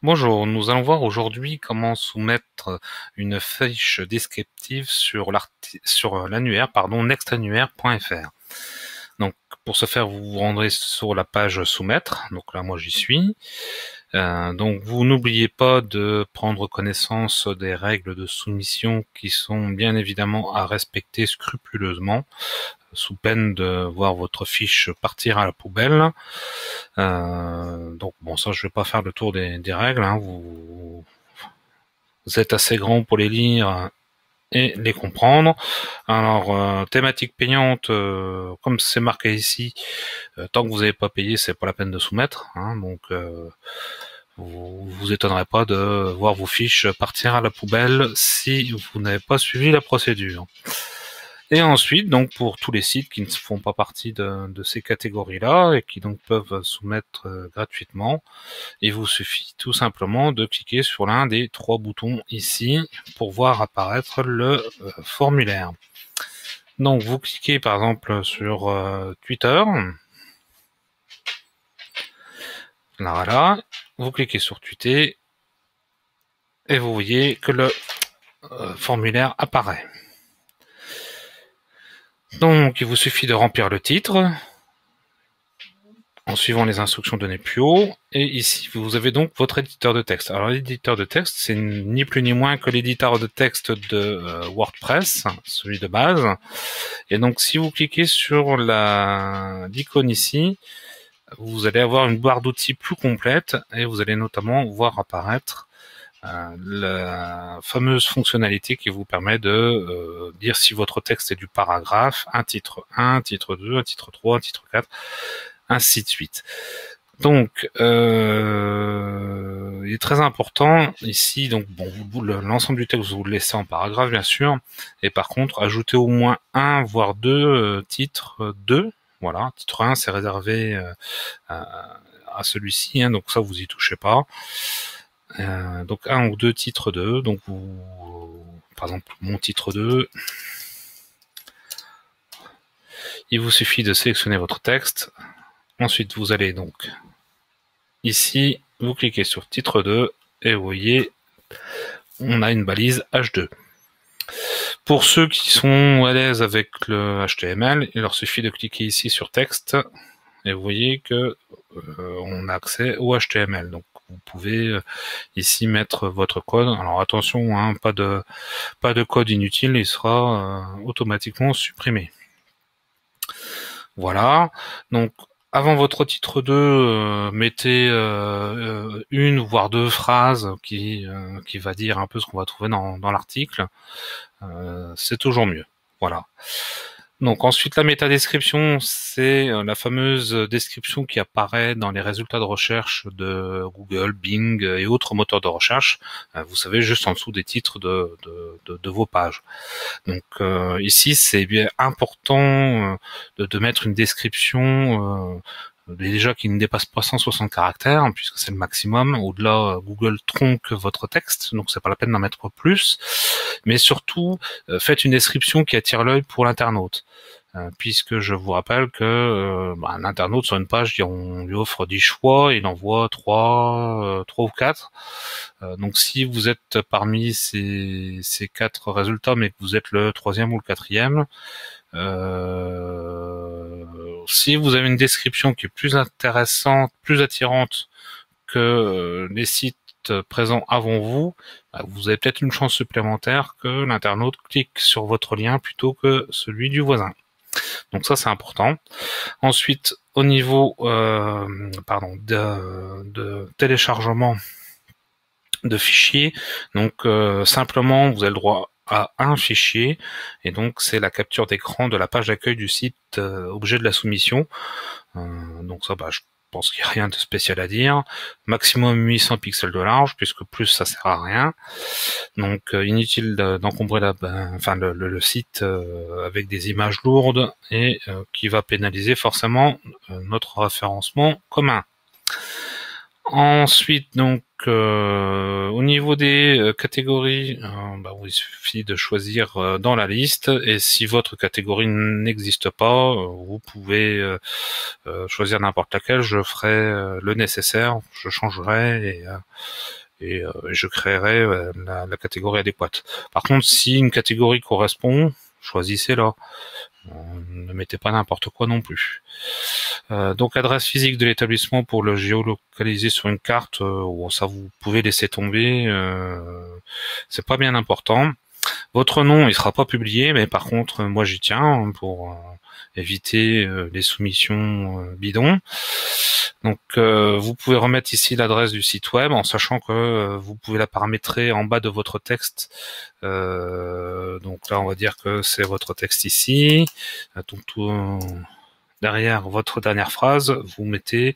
Bonjour, nous allons voir aujourd'hui comment soumettre une fiche descriptive sur l'annuaire, nextannuaire.fr. Donc, pour ce faire, vous vous rendrez sur la page soumettre. Donc là, moi, j'y suis. Donc, vous n'oubliez pas de prendre connaissance des règles de soumission qui sont bien évidemment à respecter scrupuleusement, sous peine de voir votre fiche partir à la poubelle. Donc bon, ça je vais pas faire le tour des règles, hein. Vous êtes assez grand pour les lire et les comprendre. Alors, thématique payante, comme c'est marqué ici, tant que vous n'avez pas payé, c'est pas la peine de soumettre, hein. Donc vous étonnerez pas de voir vos fiches partir à la poubelle si vous n'avez pas suivi la procédure. Et ensuite, donc pour tous les sites qui ne font pas partie de ces catégories-là et qui donc peuvent soumettre gratuitement, il vous suffit tout simplement de cliquer sur l'un des trois boutons ici pour voir apparaître le formulaire. Donc vous cliquez par exemple sur Twitter. Là, voilà. Vous cliquez sur Tweeter et vous voyez que le formulaire apparaît. Donc il vous suffit de remplir le titre en suivant les instructions données plus haut, et ici vous avez donc votre éditeur de texte. Alors l'éditeur de texte, c'est ni plus ni moins que l'éditeur de texte de WordPress, celui de base. Et donc si vous cliquez sur l'icône ici, vous allez avoir une barre d'outils plus complète, et vous allez notamment voir apparaître la fameuse fonctionnalité qui vous permet de dire si votre texte est du paragraphe, un titre 1, un titre 2, un titre 3, un titre 4, ainsi de suite. Donc, il est très important ici, donc bon, l'ensemble du texte vous le laissez en paragraphe bien sûr, et par contre ajoutez au moins un voire deux titres 2. Voilà, titre 1 c'est réservé à celui-ci, hein, donc ça vous y touchez pas. Donc un ou deux titres 2, donc par exemple mon titre 2, il vous suffit de sélectionner votre texte. Ensuite, vous allez donc ici, vous cliquez sur titre 2 et vous voyez, on a une balise H2. Pour ceux qui sont à l'aise avec le HTML, il leur suffit de cliquer ici sur texte et vous voyez que on a accès au HTML. Donc vous pouvez ici mettre votre code. Alors attention, hein, pas de code inutile, il sera automatiquement supprimé. Voilà, donc avant votre titre 2, mettez une voire deux phrases qui va dire un peu ce qu'on va trouver dans l'article. C'est toujours mieux. Voilà. Donc ensuite la métadescription, c'est la fameuse description qui apparaît dans les résultats de recherche de Google, Bing et autres moteurs de recherche. Vous savez, juste en dessous des titres de vos pages. Donc ici, c'est bien important de mettre une description déjà qui ne dépasse pas 160 caractères, puisque c'est le maximum. Au-delà, Google tronque votre texte, donc c'est pas la peine d'en mettre plus. Mais surtout, faites une description qui attire l'œil pour l'internaute. Puisque je vous rappelle que l'internaute sur une page, on lui offre 10 choix, il en voit 3 ou 4. Donc si vous êtes parmi ces 4 résultats, mais que vous êtes le 3e ou le 4e, si vous avez une description qui est plus intéressante, plus attirante que les sites présents avant vous, vous avez peut-être une chance supplémentaire que l'internaute clique sur votre lien plutôt que celui du voisin. Donc ça c'est important. Ensuite, au niveau de téléchargement de fichiers, donc simplement vous avez le droit à un fichier, et donc c'est la capture d'écran de la page d'accueil du site objet de la soumission. Donc ça, je pense qu'il n'y a rien de spécial à dire. Maximum 800 pixels de large, puisque plus ça sert à rien. Donc inutile d'encombrer le site avec des images lourdes et qui va pénaliser forcément notre référencement commun. Ensuite, donc, au niveau des catégories, il suffit de choisir dans la liste, et si votre catégorie n'existe pas, vous pouvez choisir n'importe laquelle. Je ferai le nécessaire, je changerai et je créerai la catégorie adéquate. Par contre, si une catégorie correspond, choisissez-la. Ne mettez pas n'importe quoi non plus. Donc adresse physique de l'établissement pour le géolocaliser sur une carte, ça vous pouvez laisser tomber, c'est pas bien important. Votre nom il sera pas publié, mais par contre moi j'y tiens pour éviter les soumissions bidons. Donc vous pouvez remettre ici l'adresse du site web en sachant que vous pouvez la paramétrer en bas de votre texte. Donc là on va dire que c'est votre texte ici. Donc derrière votre dernière phrase, vous mettez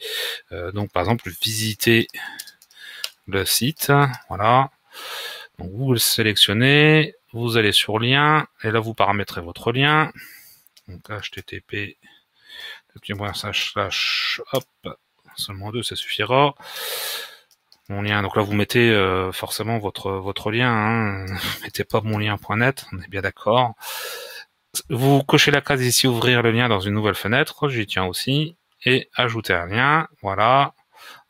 donc par exemple visiter le site. Voilà. Donc vous le sélectionnez, vous allez sur lien et là vous paramétrez votre lien. Donc http hop, seulement 2 ça suffira. Mon lien, donc là vous mettez forcément votre lien, hein. Mettez pas monlien.net, on est bien d'accord. Vous cochez la case ici ouvrir le lien dans une nouvelle fenêtre, j'y tiens aussi, et ajouter un lien, voilà.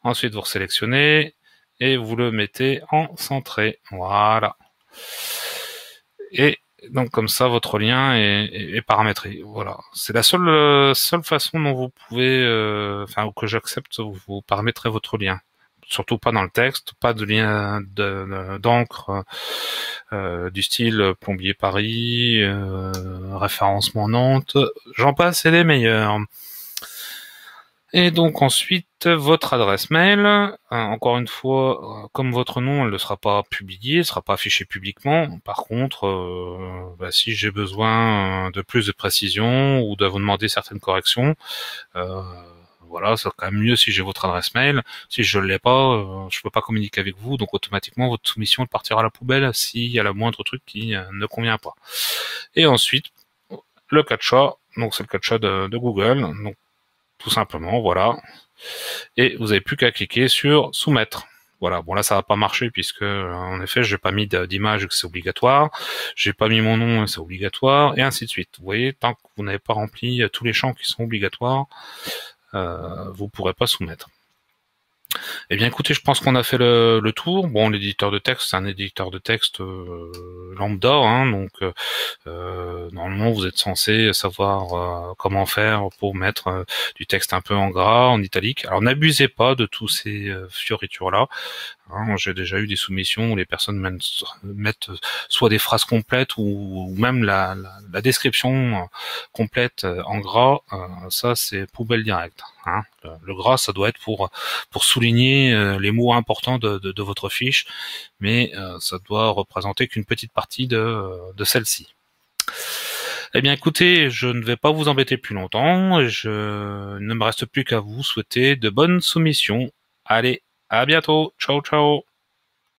Ensuite vous sélectionnez et vous le mettez en centré, voilà. Et donc comme ça votre lien est paramétré, voilà. C'est la seule façon dont vous pouvez, que j'accepte, vous paramétrez votre lien. Surtout pas dans le texte, pas de lien d'encre du style Plombier Paris, référencement Nantes, j'en passe, c'est les meilleurs. Et donc ensuite, votre adresse mail, encore une fois, comme votre nom, elle ne sera pas publiée, elle ne sera pas affichée publiquement. Par contre, si j'ai besoin de plus de précision ou de vous demander certaines corrections, voilà, c'est quand même mieux si j'ai votre adresse mail. Si je l'ai pas, je peux pas communiquer avec vous, donc automatiquement votre soumission partira à la poubelle s'il y a le moindre truc qui ne convient pas. Et ensuite, le CAPTCHA, donc c'est le CAPTCHA de Google, donc tout simplement, voilà. Et vous n'avez plus qu'à cliquer sur soumettre. Voilà, bon là ça va pas marcher puisque en effet j'ai pas mis d'image que c'est obligatoire, j'ai pas mis mon nom c'est obligatoire, et ainsi de suite. Vous voyez, tant que vous n'avez pas rempli tous les champs qui sont obligatoires, vous pourrez pas soumettre. Eh bien écoutez, je pense qu'on a fait le tour. Bon, l'éditeur de texte, c'est un éditeur de texte lambda, hein, donc normalement vous êtes censé savoir comment faire pour mettre du texte un peu en gras, en italique. Alors n'abusez pas de tous ces fioritures-là. Hein, j'ai déjà eu des soumissions où les personnes mettent soit des phrases complètes ou même la description complète en gras. Ça, c'est poubelle directe. Hein. Le gras, ça doit être pour souligner les mots importants de votre fiche, mais ça doit représenter qu'une petite partie de celle-ci. Eh bien écoutez, je ne vais pas vous embêter plus longtemps, il ne me reste plus qu'à vous souhaiter de bonnes soumissions. Allez, à bientôt, ciao ciao.